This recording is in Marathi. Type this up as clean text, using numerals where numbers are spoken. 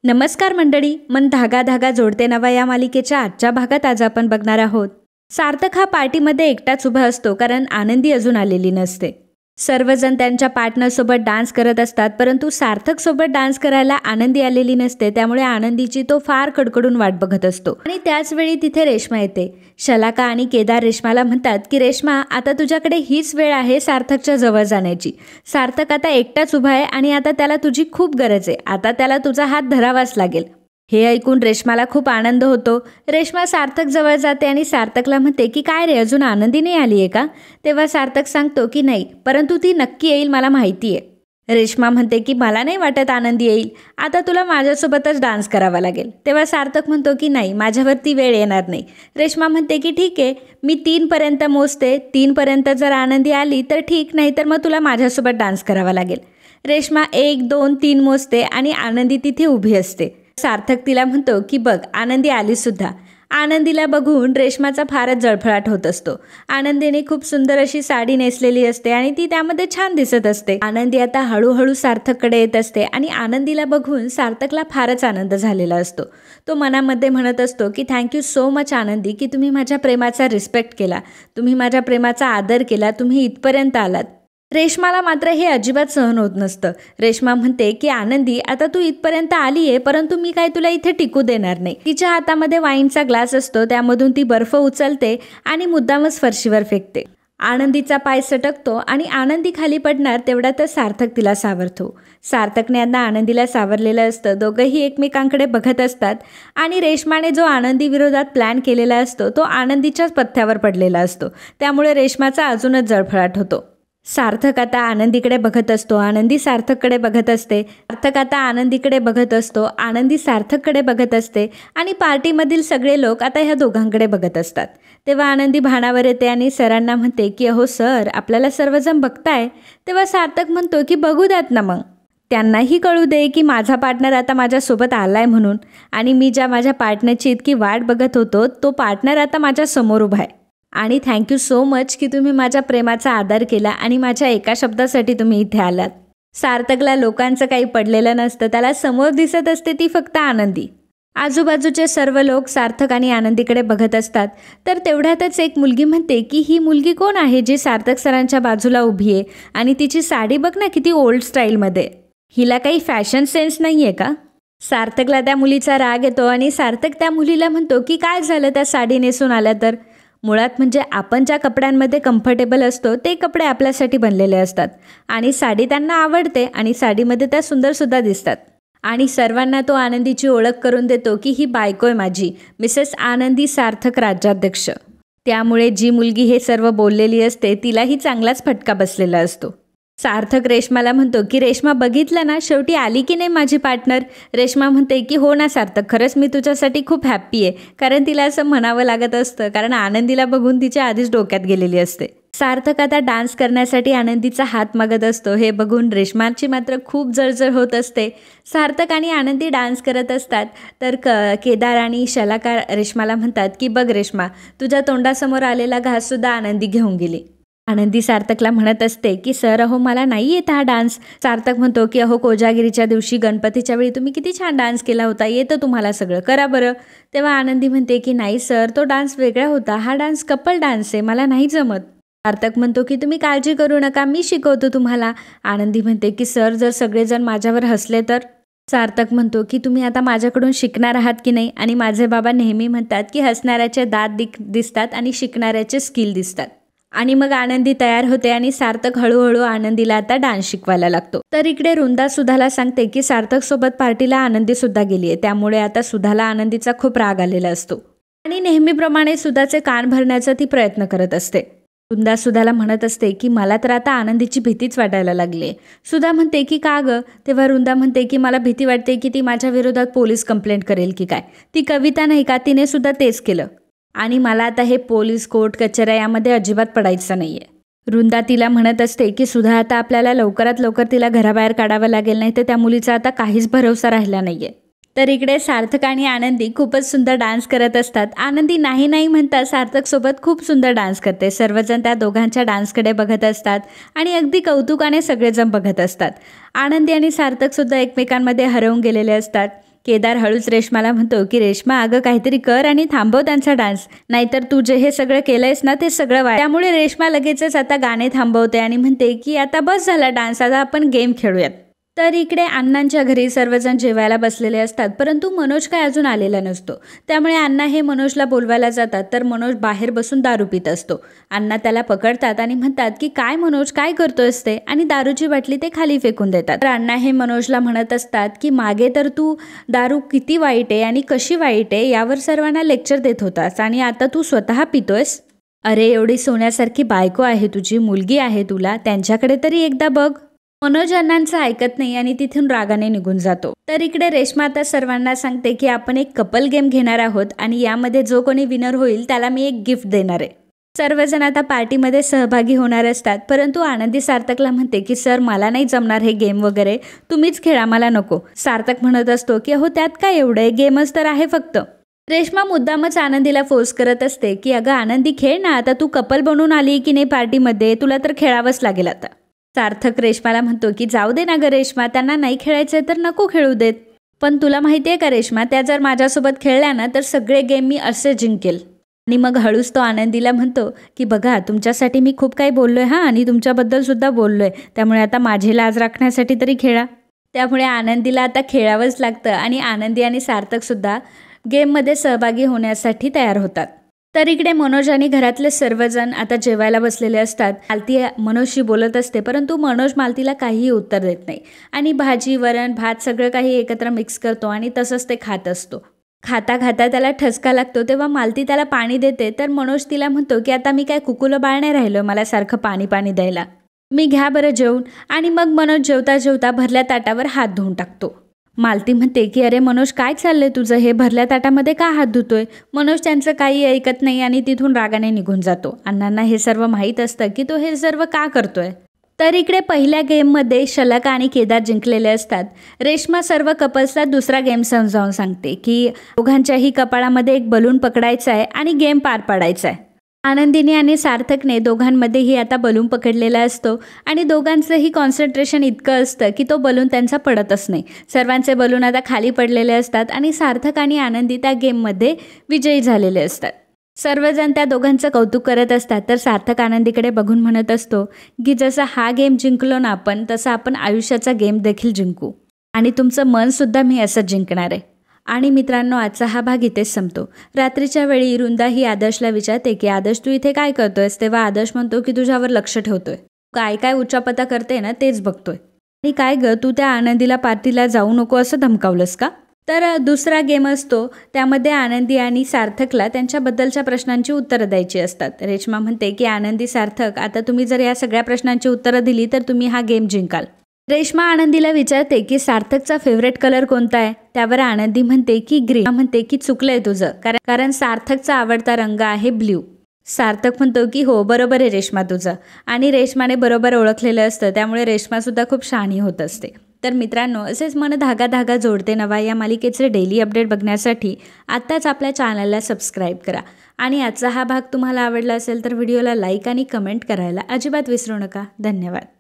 नमस्कार मंडळी, मन धागा धागा जोडते नवा या मालिकेच्या आजच्या भागात आज आपण बघणार आहोत. सार्थक हा पार्टीमध्ये एकटाच उभा असतो कारण आनंदी अजून आलेली नसते. सर्वजण त्यांच्या पार्टनरसोबत डान्स करत असतात, परंतु सार्थक सोबत डान्स करायला आनंदी आलेली नसते. त्यामुळे आनंदीची तो फार कडकडून वाट बघत असतो. आणि त्याच वेळी तिथे रेश्मा येते. शलाका आणि केदार रेश्माला म्हणतात की रेश्मा, आता तुझ्याकडे हीच वेळ आहे सार्थकच्या जवळ जाण्याची. सार्थक आता एकटाच उभा आहे आणि आता त्याला तुझी खूप गरज आहे. आता त्याला तुझा हात धरावाच लागेल. हे ऐकून रेश्माला खूप आनंद होतो. रेश्मा सार्थक जवळ जाते आणि सार्थकला म्हणते की काय रे, अजून आनंदी नाही आली आहे का? तेव्हा सार्थक सांगतो की नाही, परंतु ती नक्की येईल, मला माहिती आहे. रेश्मा म्हणते की मला नाही वाटत आनंदी येईल, आता तुला माझ्यासोबतच डान्स करावा लागेल. तेव्हा सार्थक म्हणतो की नाही, माझ्यावरती वेळ येणार नाही. रेश्मा म्हणते की ठीक आहे, मी 3पर्यंत मोजते, 3पर्यंत जर आनंदी आली तर ठीक, नाही तर मग तुला माझ्यासोबत डान्स करावा लागेल. रेश्मा 1, 2, 3 मोजते आणि आनंदी तिथे उभी असते. सार्थक तिला म्हणतो की बघ, आनंदी आली सुद्धा. आनंदीला बघून रेश्माचा फारच जळफळाट होत असतो. आनंदीने खूप सुंदर अशी साडी नेसलेली असते आणि ती त्यामध्ये छान दिसत असते. आनंदी आता हळूहळू सार्थककडे येत असते आणि आनंदीला बघून सार्थकला फारच आनंद झालेला असतो. तो मनामध्ये म्हणत असतो की थँक्यू सो मच आनंदी, की तुम्ही माझ्या प्रेमाचा रिस्पेक्ट केला, तुम्ही माझ्या प्रेमाचा आदर केला, तुम्ही इथपर्यंत आलात. रेश्माला मात्र हे अजिबात सहन होत नसतं. रेश्मा म्हणते की आनंदी, आता तू इथपर्यंत आली आहे, परंतु मी काय तुला इथे टिकू देणार नाही. तिच्या हातामध्ये वाईनचा ग्लास असतो, त्यामधून ती बर्फ उचलते आणि मुद्दामच फरशीवर फेकते. आनंदीचा पाय सटकतो आणि आनंदी खाली पडणार तेवढ्यातच सार्थक तिला सावरतो. सार्थकने यांना आनंदीला सावरलेलं असतं. दोघंही एकमेकांकडे बघत असतात आणि रेश्माने जो आनंदी विरोधात प्लॅन केलेला असतो तो आनंदीच्याच पथ्यावर पडलेला असतो. त्यामुळे रेश्माचा अजूनच जळफळाट होतो. सार्थक आता आनंदीकडे बघत असतो, आनंदी सार्थककडे बघत असते. सार्थक आता आनंदीकडे बघत असतो, आनंदी सार्थककडे बघत असते आणि पार्टीमधील सगळे लोक आता ह्या दोघांकडे बघत असतात. तेव्हा आनंदी भानावर येते आणि सरांना म्हणते की अहो सर, आपल्याला सर्वजण बघताय. तेव्हा सार्थक म्हणतो की बघू द्यात ना मग, त्यांनाही कळू दे की माझा पार्टनर आता माझ्यासोबत आलाय म्हणून. आणि मी ज्या माझ्या पार्टनरची इतकी वाट बघत होतो, तो पार्टनर आता माझ्या समोर उभा आहे. आणि थँक्यू सो मच की तुम्ही माझ्या प्रेमाचा आदर केला आणि माझ्या एका शब्दासाठी तुम्ही इथे आलात. सार्थकला लोकांचं काही पडलेलं नसतं, त्याला समोर दिसत असते ती फक्त आनंदी. आजूबाजूचे सर्व लोक सार्थक आणि आनंदीकडे बघत असतात. तर तेवढ्यातच एक मुलगी म्हणते की ही मुलगी कोण आहे जी सार्थक सरांच्या बाजूला उभी आहे आणि तिची साडी बघ ना किती ओल्ड स्टाईलमध्ये, हिला काही फॅशन सेन्स नाही आहे का? सार्थकला त्या मुलीचा राग येतो आणि सार्थक त्या मुलीला म्हणतो की काय झालं त्या साडी नेसून आल्या तर? मुळात म्हणजे आपण ज्या कपड्यांमध्ये कम्फर्टेबल असतो ते कपडे आपल्यासाठी बनलेले असतात आणि साडी त्यांना आवडते आणि साडीमध्ये त्या सुंदरसुद्धा दिसतात. आणि सर्वांना तो आनंदीची ओळख करून देतो की ही बायको आहे माझी, मिसेस आनंदी सार्थक राज्याध्यक्ष. त्यामुळे जी मुलगी हे सर्व बोललेली असते तिलाही चांगलाच फटका बसलेला असतो. सार्थक रेश्माला म्हणतो की रेश्मा, बघितलं ना, शेवटी आली की नाही माझी पार्टनर? रेश्मा म्हणते की हो ना सार्थक, खरंच मी तुझ्यासाठी खूप हॅप्पी आहे. कारण तिला असं म्हणावं लागत असतं, कारण आनंदीला बघून तिच्या आधीच डोक्यात गेलेली असते. सार्थक आता डान्स करण्यासाठी आनंदीचा हात मागत असतो. हे बघून रेश्माची मात्र खूप जळजळ होत असते. सार्थक आणि आनंदी डान्स करत असतात. तर केदार आणि शलाका रेश्माला म्हणतात की बघ रेश्मा, तुझ्या तोंडासमोर आलेला घाससुद्धा आनंदी घेऊन गेली. आनंदी सार्थकला म्हणत असते की सर, अहो मला नाही येत हा डान्स. सार्थक म्हणतो की अहो कोजागिरीच्या दिवशी गणपतीच्या वेळी तुम्ही किती छान डान्स केला होता, येतं तुम्हाला सगळं, करा बरं. तेव्हा आनंदी म्हणते की नाही सर, तो डान्स वेगळा होता, हा डान्स कपल डान्स आहे, मला नाही जमत. सार्थक म्हणतो की तुम्ही काळजी करू नका, मी शिकवतो तुम्हाला. आनंदी म्हणते की सर, जर सगळेजण माझ्यावर हसले तर? सार्थक म्हणतो की तुम्ही आता माझ्याकडून शिकणार आहात की नाही? आणि माझे बाबा नेहमी म्हणतात की हसणाऱ्याचे दात दिसतात आणि शिकणाऱ्याचे स्किल दिसतात. आणि मग आनंदी तयार होते आणि सार्थक हळूहळू आनंदीला आता डान्स शिकवायला लागतो. तर इकडे वृंदा सुधाला सांगते की सार्थक सोबत पार्टीला आनंदी सुद्धा गेली आहे. त्यामुळे आता सुधाला आनंदीचा खूप राग आलेला असतो आणि नेहमीप्रमाणे सुधाचे कान भरण्याचा ती प्रयत्न करत असते. वृंदा सुधाला म्हणत असते की मला तर आता आनंदीची भीतीच वाटायला लागली आहे. सुधा म्हणते की का गं? तेव्हा वृंदा म्हणते की मला भीती वाटते की ती माझ्या विरोधात पोलीस कंप्लेंट करेल की काय. ती कविता नाही का, तिने सुद्धा तेच केलं आणि मला आता हे पोलीस कोर्ट कचऱ्या यामध्ये अजिबात पडायचं नाही आहे. वृंदा तिला म्हणत असते की सुधा, आता आपल्याला लवकरात लवकर तिला घराबाहेर काढावं लागेल, नाही तर त्या मुलीचा आता काहीच भरवसा राहिला नाही आहे. तर इकडे सार्थक आणि आनंदी खूपच सुंदर डान्स करत असतात. आनंदी नाही नाही म्हणता सार्थकसोबत खूप सुंदर डान्स करते. सर्वजण त्या दोघांच्या डान्सकडे बघत असतात आणि अगदी कौतुकाने सगळेजण बघत असतात. आनंदी आणि सार्थकसुद्धा एकमेकांमध्ये हरवून गेलेले असतात. केदार हळूच रेश्माला म्हणतो की रेश्मा अगं काहीतरी कर आणि थांबव त्यांचा डान्स, नाहीतर तू जे हे सगळं केलंयस ना ते सगळं वाया. त्यामुळे रेश्मा लगेचच आता गाणे थांबवते आणि म्हणते की आता बस झाला डान्स, आता आपण गेम खेळूयात. तर इकडे अण्णांच्या घरी सर्वजण जेवायला बसलेले असतात, परंतु मनोज काय अजून आलेला नसतो. त्यामुळे अण्णा हे मनोजला बोलवायला जातात, तर मनोज बाहेर बसून दारू पित असतो. अण्णा त्याला पकडतात आणि म्हणतात की काय मनोज, काय करतोयस ते, आणि दारूची बाटली ते खाली फेकून देतात. तर अण्णा हे मनोजला म्हणत असतात की मागे तर तू दारू किती वाईट आहे आणि कशी वाईट आहे यावर सर्वांना लेक्चर देत होतास, आणि आता तू स्वतः पितोयस. अरे एवढी सोन्यासारखी बायको आहे तुझी, मुलगी आहे तुला, त्यांच्याकडे तरी एकदा बघ. मनोज अण्णांचं ऐकत नाही आणि तिथून रागाने निघून जातो. तर इकडे रेश्मा आता सर्वांना सांगते की आपण एक कपल गेम घेणार आहोत आणि यामध्ये जो कोणी विनर होईल त्याला मी एक गिफ्ट देणार आहे. सर्वजण आता पार्टीमध्ये सहभागी होणार असतात, परंतु आनंदी सार्थकला म्हणते की सर मला नाही जमणार हे गेम वगैरे, तुम्हीच खेळा, मला नको. सार्थक म्हणत असतो की हो त्यात काय एवढं आहे, गेमच तर आहे फक्त. रेश्मा मुद्दामच आनंदीला फोर्स करत असते की अगं आनंदी खेळ ना, आता तू कपल बनून आली की नाही पार्टीमध्ये, तुला तर खेळावंच लागेल आता. सार्थक रेश्माला म्हणतो की जाऊ दे ना गं रेश्मा, त्यांना नाही खेळायचंय तर नको खेळू देत. पण तुला माहिती आहे का रेश्मा, त्या जर माझ्यासोबत खेळल्या ना तर सगळे गेम मी असे जिंकेल. आणि मग हळूच तो आनंदीला म्हणतो की बघा तुमच्यासाठी मी खूप काही बोललोय हां, आणि तुमच्याबद्दल सुद्धा बोललोय, त्यामुळे आता माझी लाज राखण्यासाठी तरी खेळा. त्यामुळे आनंदीला आता खेळावंच लागतं आणि आनंदी आणि सार्थकसुद्धा गेममध्ये सहभागी होण्यासाठी तयार होतात. तर इकडे मनोज आणि घरातले सर्वजण आता जेवायला बसलेले असतात. मालती मनोजशी बोलत असते, परंतु मनोज मालतीला काहीही उत्तर देत नाही आणि भाजी वरण भात सगळं काही एकत्र मिक्स करतो आणि तसंच ते खात असतो. खाता खाता त्याला ठसका लागतो, तेव्हा मालती त्याला पाणी देते. तर मनोज तिला म्हणतो की आता मी काय कुकुलं बाळ नाही राहिलो मला सारखं पाणी पाणी द्यायला, मी घ्या बरं जेवून. आणि मग मनोज जेवता जेवता भरल्या ताटावर हात धुवून टाकतो. मालती म्हणते की अरे मनोज काय चाललंय तुझं, हे भरल्या ताटामध्ये का हात धुतोय. मनोज त्यांचं काही ऐकत नाही आणि तिथून रागाने निघून जातो. अण्णांना हे सर्व माहीत असतं की तो हे सर्व का करतोय. तर इकडे पहिल्या गेममध्ये शलाका आणि केदार जिंकलेले असतात. रेश्मा सर्व कपल्सला दुसरा गेम समजावून सांगते की दोघांच्याही कपाळामध्ये एक बलून पकडायचा आहे आणि गेम पार पाडायचा आहे. आनंदीने आणि सार्थकने दोघांमध्येही आता बलून पकडलेला असतो आणि दोघांचंही कॉन्सन्ट्रेशन इतकं असतं की तो बलून त्यांचा पडतच नाही. सर्वांचे बलून आता खाली पडलेले असतात आणि सार्थक आणि आनंदी त्या गेममध्ये विजयी झालेले असतात. सर्वजण त्या दोघांचं कौतुक करत असतात. तर सार्थक आनंदीकडे बघून म्हणत असतो की जसं हा गेम जिंकलो ना आपण, तसं आपण आयुष्याचा गेम देखील जिंकू आणि तुमचं मनसुद्धा मी असंच जिंकणार आहे. आणि मित्रांनो आजचा हा भाग इथेच संपतो. रात्रीच्या वेळी वृंदा ही आदर्शला विचारते की आदर्श तू इथे काय करतोयस, तेव्हा आदर्श म्हणतो की तुझ्यावर लक्ष ठेवतोय, काय काय उच्चापता करते ना तेच बघतोय. आणि काय ग तू त्या आनंदीला पार्टीला जाऊ नको असं धमकावलंस का. तर दुसरा गेम असतो, त्यामध्ये आनंदी आणि सार्थकला त्यांच्याबद्दलच्या प्रश्नांची उत्तरं द्यायची असतात. रेश्मा म्हणते की आनंदी सार्थक आता तुम्ही जर या सगळ्या प्रश्नांची उत्तरं दिली तर तुम्ही हा गेम जिंकाल. रेश्मा आनंदीला विचारते की सार्थकचा फेवरेट कलर कोणता आहे. त्यावर आनंदी म्हणते की ग्रीन. म्हणते की चुकलंय तुझं, कारण सार्थकचा आवडता रंग आहे ब्ल्यू. सार्थक म्हणतो की हो बरोबर आहे रेश्मा तुझं. आणि रेश्माने बरोबर ओळखलेलं असतं, त्यामुळे रेश्मासुद्धा खूप शहाणी होत असते. तर मित्रांनो असेच मन धागा धागा जोडते नवा या मालिकेचे डेली अपडेट बघण्यासाठी आत्ताच आपल्या चॅनलला सबस्क्राईब करा. आणि आजचा हा भाग तुम्हाला आवडला असेल तर व्हिडिओला लाईक आणि कमेंट करायला अजिबात विसरू नका. धन्यवाद.